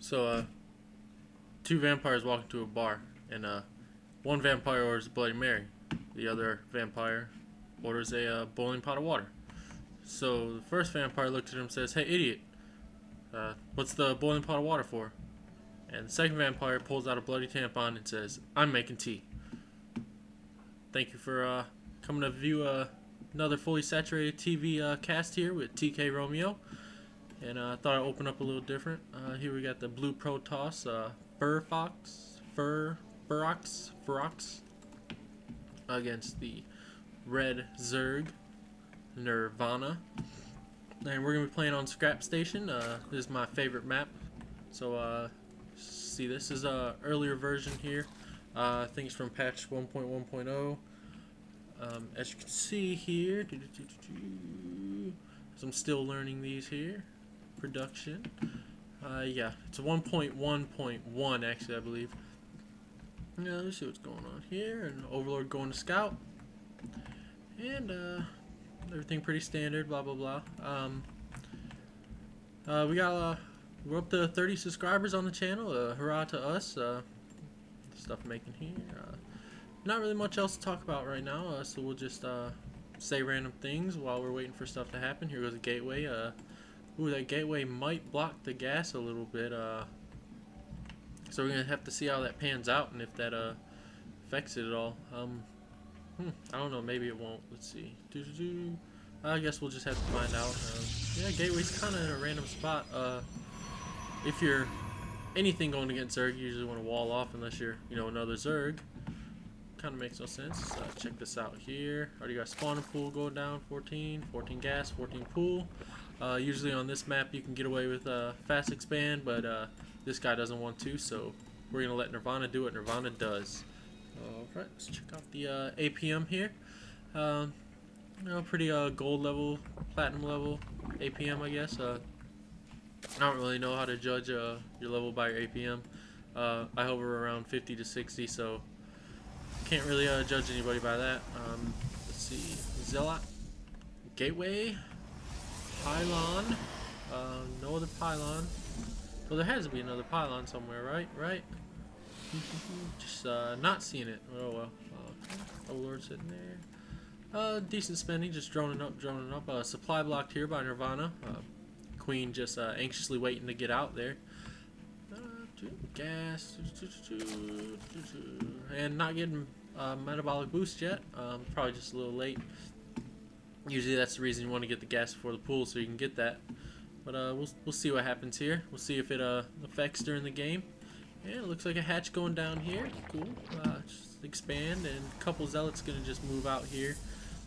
So, two vampires walk into a bar, and one vampire orders a Bloody Mary. The other vampire orders a boiling pot of water. So the first vampire looks at him and says, "Hey, idiot, what's the boiling pot of water for?" And the second vampire pulls out a bloody tampon and says, "I'm making tea." Thank you for coming to view another fully saturated TV cast here with TK Romeo. And I thought I'd open up a little different. Here we got the blue Protoss, Firrox against the red Zerg, Nirvana. And we're going to be playing on Scrap Station. This is my favorite map. So, see, this is a earlier version here. I think it's from patch 1.1.0. As you can see here, I'm still learning these here. Production. Yeah, it's a 1.1.1 actually, I believe. Now let's see what's going on here. And Overlord going to scout, and everything pretty standard. Blah blah blah. We're up to 30 subscribers on the channel. Hurrah to us. Stuff making here. Not really much else to talk about right now. So we'll just say random things while we're waiting for stuff to happen. Here goes a gateway. Ooh, that gateway might block the gas a little bit. So we're gonna have to see how that pans out and if that affects it at all. I don't know. Maybe it won't. Let's see. I guess we'll just have to find out. Yeah, gateway's kind of in a random spot. If you're anything going against Zerg, you usually want to wall off unless you're, another Zerg. Kind of makes no sense. Check this out here. Already got spawning pool going down. 14 gas, 14 pool. Usually on this map you can get away with fast expand, but this guy doesn't want to, so we're gonna let Nirvana do what Nirvana does. Alright, let's check out the APM here. Pretty gold level, platinum level APM, I guess. I don't really know how to judge your level by your APM. I hover around 50 to 60, so can't really judge anybody by that. Let's see, Zealot, Gateway, Pylon, no other pylon. Well, there has to be another pylon somewhere, right? Just not seeing it. Oh well. Overlord sitting there. Decent spending, just droning up. Supply blocked here by Nirvana. Queen just anxiously waiting to get out there. Gas, and not getting metabolic boost yet. Probably just a little late. Usually that's the reason you want to get the gas before the pool, so you can get that. But we'll see what happens here. We'll see if it affects during the game. And it looks like a hatch going down here. Cool. Just expand, and a couple zealots gonna just move out here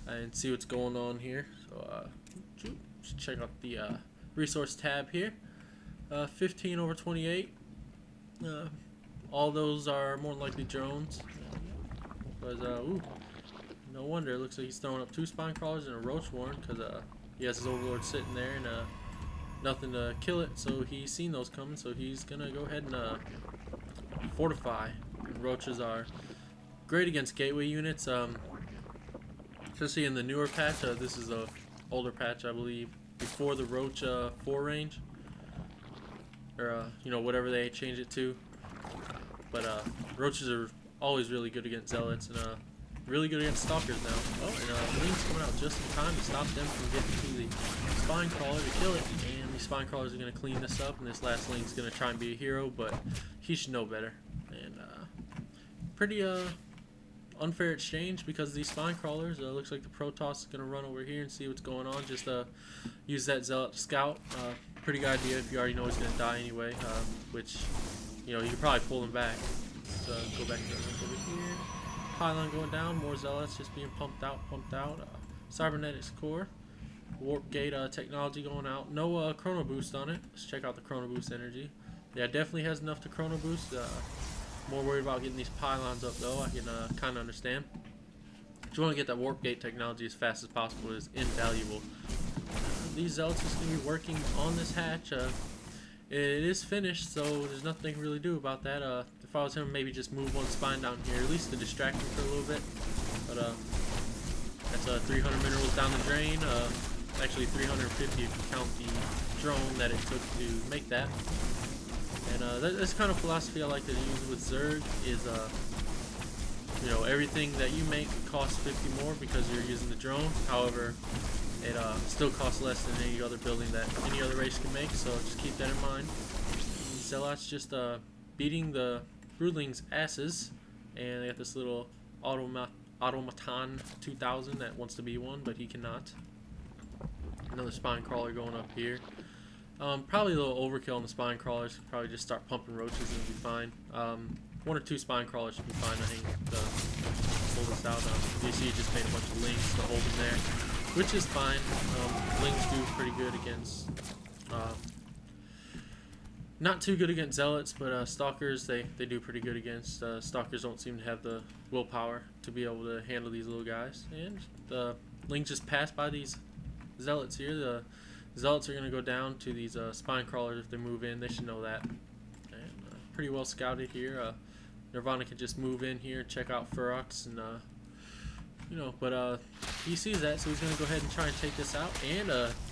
and see what's going on here. So just check out the resource tab here. 15 over 28. All those are more than likely drones. Ooh. No wonder, it looks like he's throwing up 2 spine crawlers and a roach warren, because he has his overlord sitting there and nothing to kill it, so he's seen those coming, so he's gonna go ahead and fortify. Roaches are great against gateway units, especially in the newer patch. This is a older patch, I believe, before the roach 4 range, or whatever they change it to. But roaches are always really good against zealots, and really good against stalkers now. Oh, and Link's coming out just in time to stop them from getting to the spine crawler to kill it. And the spine crawlers are going to clean this up, and this last Link's going to try and be a hero, but he should know better. And pretty unfair exchange because of these spine crawlers. Looks like the Protoss is going to run over here and see what's going on. Just use that zealot to scout. Pretty good idea if you already know he's going to die anyway, which, you can probably pull him back. So go back to the link over here. Pylon going down, more zealots just being pumped out. Cybernetics core, warp gate technology going out. No chrono boost on it. Let's check out the chrono boost energy. Yeah, definitely has enough to chrono boost. More worried about getting these pylons up though. I can kind of understand. If you want to get that warp gate technology as fast as possible, it is invaluable. These zealots is going to be working on this hatch. It is finished, so there's nothing they can really do about that. If I was him, maybe just move one spine down here, at least to distract him for a little bit. But that's 300 minerals down the drain. Actually 350 if you count the drone that it took to make that. And that's kind of philosophy I like to use with Zerg is, you know, everything that you make costs 50 more because you're using the drone. However, it still costs less than any other building that any other race can make, so just keep that in mind. Zealots just beating the Broodlings' asses, and they got this little Automaton 2000 that wants to be one, but he cannot. Another spine crawler going up here. Probably a little overkill on the spine crawlers. Probably just start pumping roaches and it'll be fine. 1 or 2 spine crawlers should be fine, I think, to hold us out. You see, just made a bunch of lings to hold them there, which is fine. Lings do pretty good against, not too good against zealots, but stalkers they do pretty good against. Stalkers don't seem to have the willpower to be able to handle these little guys. And the lings just pass by these zealots here. The zealots are going to go down to these spine crawlers if they move in. They should know that. And pretty well scouted here. Nirvana can just move in here, check out Firrox, and you know, but he sees that, so he's going to go ahead and try and take this out. And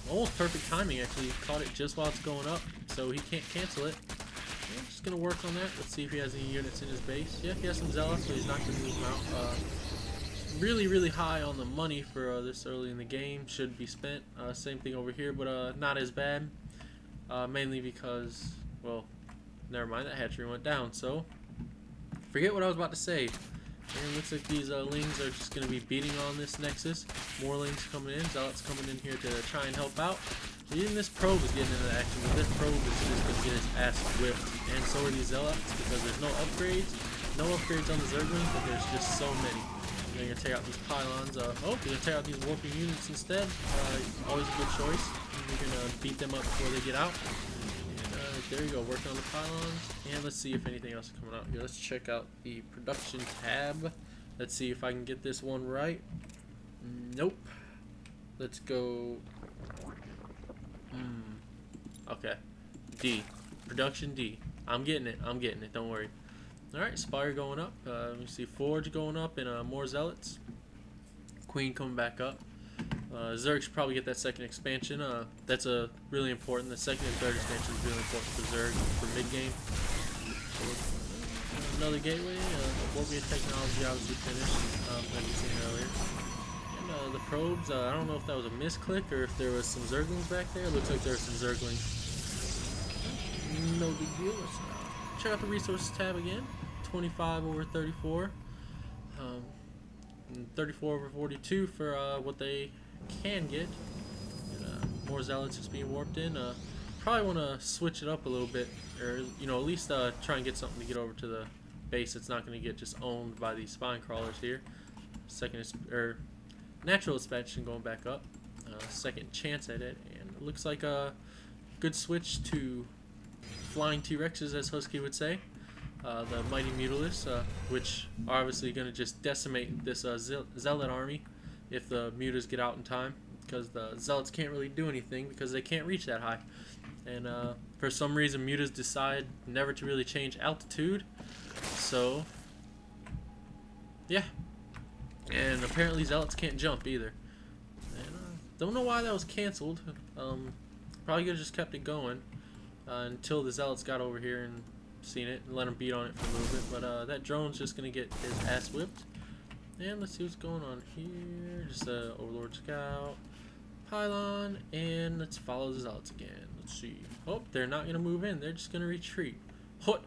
almost perfect timing, actually. He caught it just while it's going up, so he can't cancel it. Yeah, just going to work on that. Let's see if he has any units in his base. Yeah, he has some zealots, so he's not going to move them out. Really high on the money for this early in the game. Should be spent. Same thing over here, but not as bad. Mainly because, well, never mind, that hatchery went down, so forget what I was about to say. And it looks like these lings are just going to be beating on this nexus. More lings coming in. Zealots coming in here to try and help out. Even this probe is getting into action, but this probe is just going to get his ass whipped. And so are these zealots, because there's no upgrades. No upgrades on the Zerglings, but there's just so many. They're going to take out these pylons. Oh, they're going to take out these warping units instead. Always a good choice. You're going to beat them up before they get out. There you go, working on the pylons. And let's see if anything else is coming out here. Let's check out the production tab. Let's see if I can get this one right. Nope. Let's go. Okay. D. Production D. I'm getting it. I'm getting it. Don't worry. Alright, Spire going up. Let me see. Forge going up and more Zealots. Queen coming back up. Zerg should probably get that second expansion. That's really important. The second and third expansion is really important for Zerg for mid game. Another gateway. Warpia technology obviously finished, like we seen earlier. And the probes. I don't know if that was a misclick or if there was some Zerglings back there. It looks like there are some Zerglings. No big deal. Let's check out the resources tab again. 25 over 34. 34 over 42 for what they can get. And, more zealots just being warped in. Probably want to switch it up a little bit, or you know, at least try and get something to get over to the base that's not going to get just owned by these spine crawlers here. Second or natural expansion going back up. Second chance at it, and it looks like a good switch to flying T-Rexes, as Husky would say. The mighty Mutalisks, which are obviously going to just decimate this zealot army if the mutas get out in time, because the zealots can't really do anything because they can't reach that high. And for some reason mutas decide never to really change altitude, so yeah. And apparently zealots can't jump either, and don't know why that was cancelled. Probably could have just kept it going until the zealots got over here and seen it and let him beat on it for a little bit. But that drone's just gonna get his ass whipped. And let's see what's going on here. Just a Overlord Scout pylon, and let's follow the zealots again. Let's see. Oh, they're not gonna move in. They're just gonna retreat. Hut.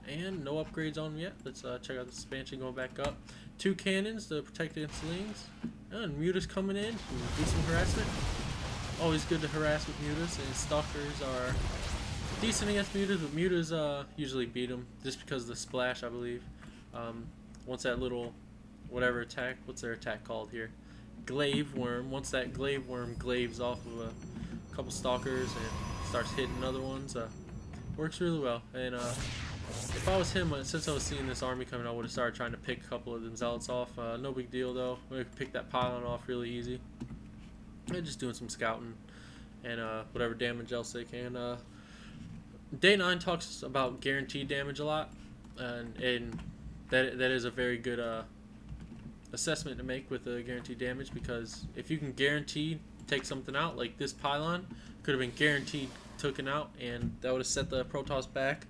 And no upgrades on them yet. Let's check out the expansion going back up. 2 cannons to protect against slings. And mutas coming in. Do some harassment. Always good to harass with mutas, and stalkers are decent against mutas, but mutas usually beat them just because of the splash, I believe. Once that little whatever attack, what's their attack called here? Glaive worm. Once that glaive worm glaives off of a couple stalkers and starts hitting other ones, works really well. And if I was him, since I was seeing this army coming, I would have started trying to pick a couple of them zealots off. No big deal though. We could pick that pylon off really easy. And just doing some scouting and whatever damage else they can. Day 9 talks about guaranteed damage a lot, and that is a very good assessment to make with the guaranteed damage, because if you can guarantee take something out, like this pylon could have been guaranteed taken out, and that would have set the Protoss back.